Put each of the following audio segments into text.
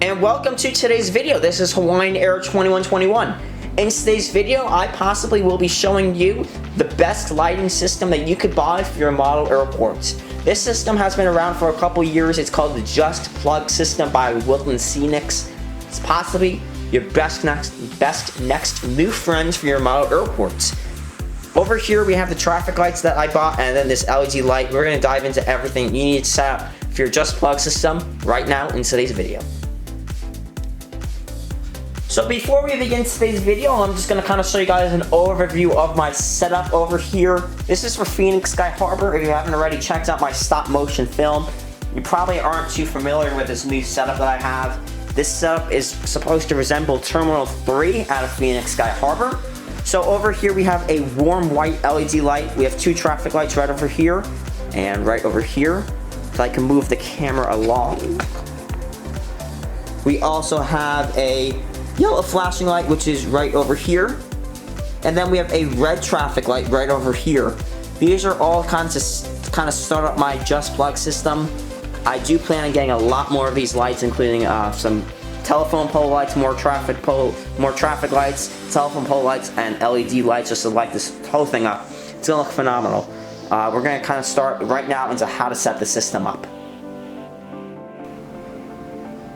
and welcome to today's video. This is Hawaiian Air 2121. In today's video, I possibly will be showing you the best lighting system that you could buy for your model airports. This system has been around for a couple years. It's called the JustPlug system by Woodland Scenics. It's possibly your best next new friends for your model airports. Over here we have the traffic lights that I bought, and then this LED light. We're going to dive into everything you need to set up for your JustPlug system right now in today's video. So before we begin today's video, I'm just going to kind of show you guys an overview of my setup over here. This is for Phoenix Sky Harbor. If you haven't already checked out my stop motion film, you probably aren't too familiar with this new setup that I have. This setup is supposed to resemble Terminal 3 out of Phoenix Sky Harbor. So over here we have a warm white LED light. We have two traffic lights right over here and right over here. So I can move the camera along. We also have a yellow flashing light, which is right over here. And then we have a red traffic light right over here. These are all kinds of start up my JustPlug system. I do plan on getting a lot more of these lights, including some telephone pole lights, more traffic lights, telephone pole lights, and LED lights, just to light this whole thing up. It's gonna look phenomenal. We're gonna kind of start right now into how to set the system up.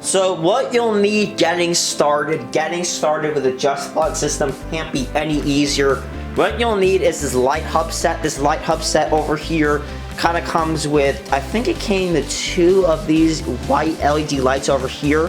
So what you'll need getting started with the JustPlug system can't be any easier. What you'll need is this light hub set. This light hub set over here kind of comes with, I think it came with two of these white LED lights over here.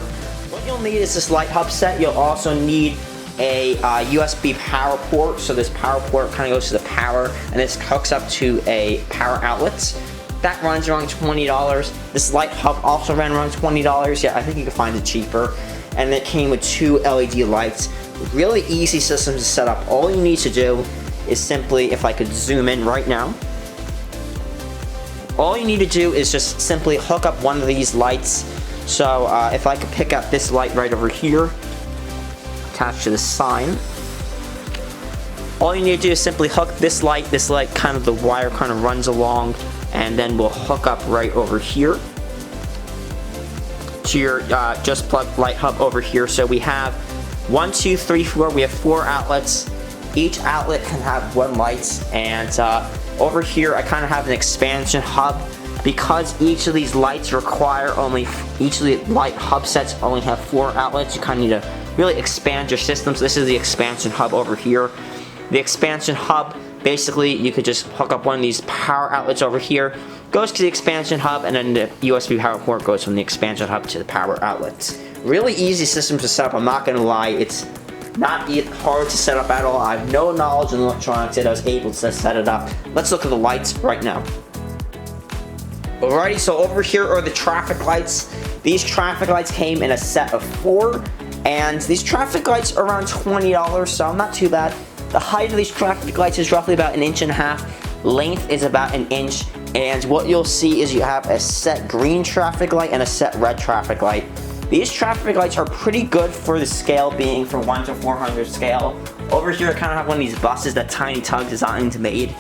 What you'll need is this light hub set. You'll also need a USB power port. So this power port kind of goes to the power, and this hooks up to a power outlet. That runs around $20. This light hub also ran around $20. Yeah, I think you can find it cheaper. And it came with two LED lights. Really easy system to set up. All you need to do is simply, if I could zoom in right now, all you need to do is just simply hook up one of these lights. So if I could pick up this light right over here, attached to the sign, all you need to do is simply hook this light kind of the wire kind of runs along, and then we'll hook up right over here to your JustPlug light hub over here. So we have 1, 2, 3, 4. We have 4 outlets. Each outlet can have one light, and over here I kind of have an expansion hub. Because each of these lights require each of the light hub sets only have 4 outlets, you kind of need to really expand your system. So this is the expansion hub over here. The expansion hub, basically you could just hook up one of these power outlets over here, goes to the expansion hub, and then the USB power port goes from the expansion hub to the power outlets. Really easy system to set up, I'm not gonna lie. It's not hard to set up at all. I have no knowledge in electronics, yet I was able to set it up. Let's look at the lights right now. Alrighty, so over here are the traffic lights. These traffic lights came in a set of 4, and these traffic lights are around $20, so not too bad. The height of these traffic lights is roughly about 1.5 inches. Length is about 1 inch, and what you'll see is you have a set green traffic light and a set red traffic light. These traffic lights are pretty good for the scale, being from 1 to 400 scale. Over here I kind of have one of these buses that Tiny Tug Designs made,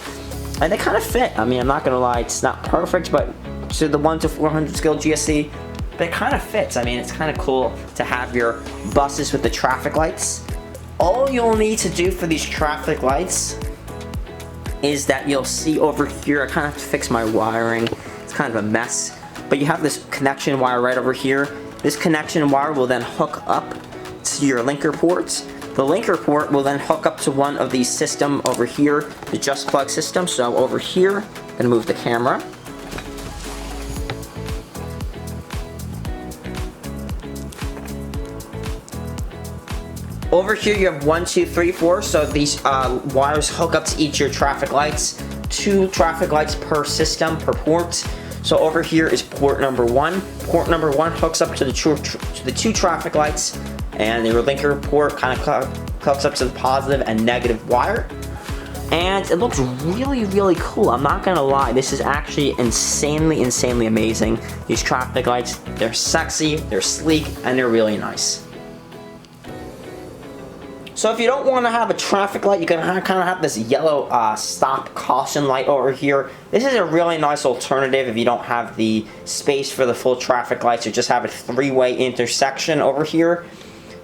and they kind of fit. I mean, I'm not gonna lie, it's not perfect, but to the 1 to 400 scale GSC, but it kind of fits. I mean, it's kind of cool to have your buses with the traffic lights. All you'll need to do for these traffic lights is that you'll see over here, I kind of have to fix my wiring. It's kind of a mess, but you have this connection wire right over here. This connection wire will then hook up to your linker ports. The linker port will then hook up to one of these system over here, the JustPlug system. So over here, I'm gonna move the camera. Over here you have 1, 2, 3, 4, so these wires hook up to each of your traffic lights. 2 traffic lights per system, per port. So over here is port number 1. Port number 1 hooks up to the 2 traffic lights, and the linker port kind of hooks up to the positive and negative wire. And it looks really, really cool. I'm not gonna lie, this is actually insanely amazing. These traffic lights, they're sexy, they're sleek, and they're really nice. So if you don't want to have a traffic light, you can kind of have this yellow stop caution light over here. This is a really nice alternative if you don't have the space for the full traffic lights. You just have a three-way intersection over here.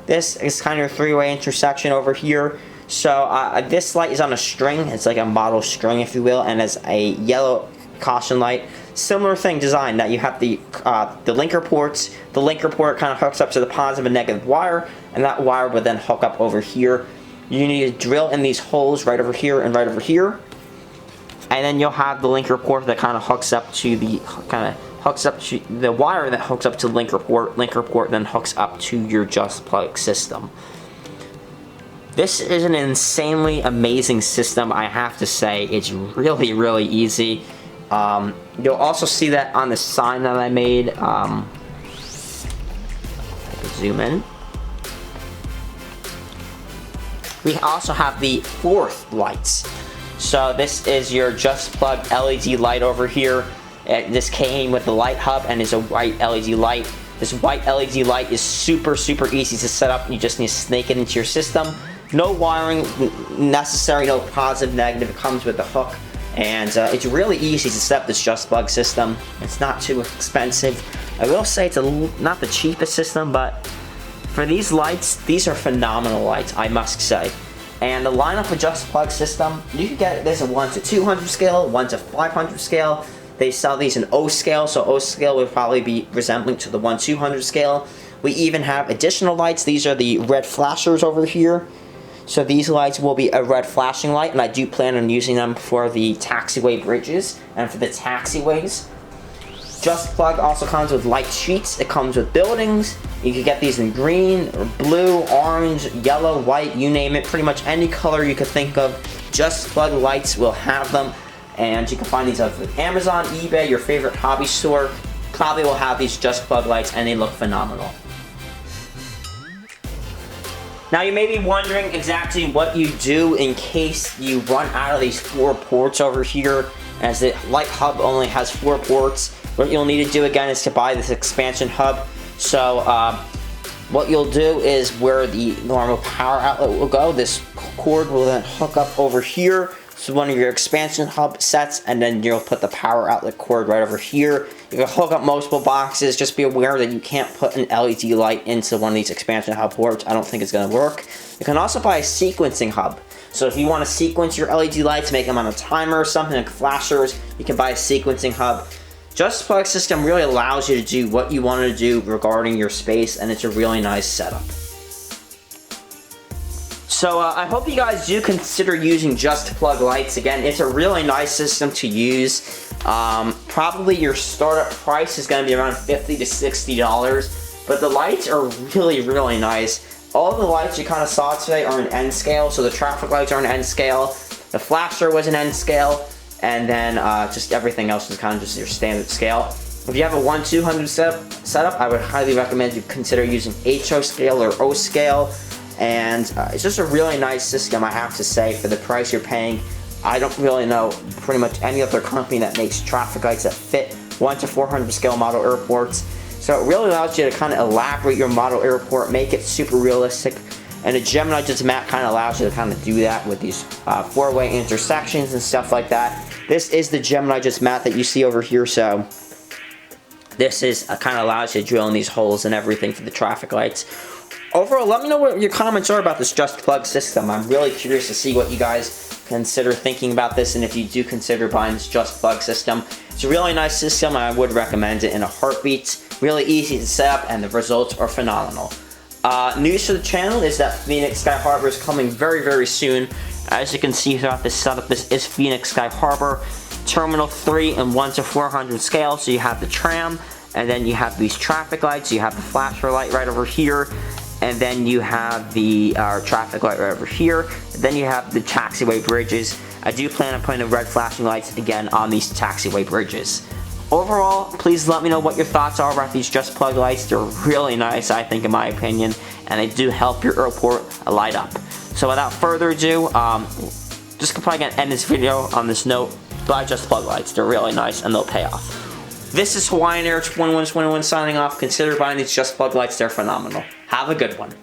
This is kind of a three-way intersection over here. So this light is on a string. It's like a model string, if you will, and it's a yellow caution light. Similar thing design, that you have the linker ports. The linker port kind of hooks up to the positive and negative wire, and that wire would then hook up over here. You need to drill in these holes right over here and right over here, and then you'll have the linker port that kind of hooks up to the the wire that hooks up to the linker port. Linker port then hooks up to your JustPlug system. This is an insanely amazing system, I have to say. It's really, really easy. You'll also see that on the sign that I made. Zoom in. We also have the fourth lights. So this is your JustPlug LED light over here. This came with the light hub and is a white LED light. This white LED light is super, super easy to set up. You just need to snake it into your system. No wiring necessary, no positive, negative. It comes with the hook. And it's really easy to set up this JustPlug system. It's not too expensive. I will say it's not the cheapest system, but for these lights, these are phenomenal lights, I must say. And the lineup of JustPlug system, you can get this in 1 to 200 scale, 1 to 500 scale. They sell these in O scale, so O scale would probably be resembling to the 1/200 scale. We even have additional lights. These are the red flashers over here. So these lights will be a red flashing light, and I do plan on using them for the taxiway bridges and for the taxiways. JustPlug also comes with light sheets. It comes with buildings. You can get these in green, or blue, orange, yellow, white, you name it. Pretty much any color you could think of, JustPlug lights will have them. And you can find these up with Amazon, eBay, your favorite hobby store. Probably will have these JustPlug lights, and they look phenomenal. Now you may be wondering exactly what you do in case you run out of these 4 ports over here, as the light hub only has 4 ports. What you'll need to do again is to buy this expansion hub. So what you'll do is where the normal power outlet will go, this cord will then hook up over here. So one of your expansion hub sets, and then you'll put the power outlet cord right over here. You can hook up multiple boxes. Just be aware that you can't put an LED light into one of these expansion hub ports. I don't think it's going to work. You can also buy a sequencing hub. So if you want to sequence your LED lights, make them on a timer or something like flashers, you can buy a sequencing hub. JustPlug system really allows you to do what you want to do regarding your space, and it's a really nice setup. So I hope you guys do consider using JustPlug lights. Again, it's a really nice system to use. Probably your startup price is going to be around $50 to $60, but the lights are really, really nice. All the lights you kind of saw today are in N scale, so the traffic lights are in N scale, the flasher was in N scale, and then just everything else is kind of just your standard scale. If you have a 1/200 setup, I would highly recommend you consider using HO scale or O scale. And it's just a really nice system, I have to say, for the price you're paying. I don't really know pretty much any other company that makes traffic lights that fit 1 to 400 scale model airports. So it really allows you to kind of elaborate your model airport, make it super realistic. And the GeminiJets mat kind of allows you to kind of do that with these 4-way intersections and stuff like that. This is the GeminiJets mat that you see over here, so this is kind of allows you to drill in these holes and everything for the traffic lights. Overall, let me know what your comments are about this JustPlug system. I'm really curious to see what you guys consider thinking about this, and if you do consider buying this JustPlug system. It's a really nice system, and I would recommend it in a heartbeat. Really easy to set up, and the results are phenomenal. News to the channel is that Phoenix Sky Harbor is coming very, very soon. As you can see throughout this setup, this is Phoenix Sky Harbor. Terminal 3 and 1 to 400 scale, so you have the tram, and then you have these traffic lights, you have the flasher light right over here, and then you have the traffic light right over here, and then you have the taxiway bridges. I do plan on putting the red flashing lights again on these taxiway bridges. Overall, please let me know what your thoughts are about these JustPlug lights. They're really nice, I think, in my opinion, and they do help your airport light up. So without further ado, just probably gonna end this video on this note. Buy JustPlug lights. They're really nice, and they'll pay off. This is Hawaiian Air 2121 signing off. Consider buying these JustPlug lights. They're phenomenal. Have a good one.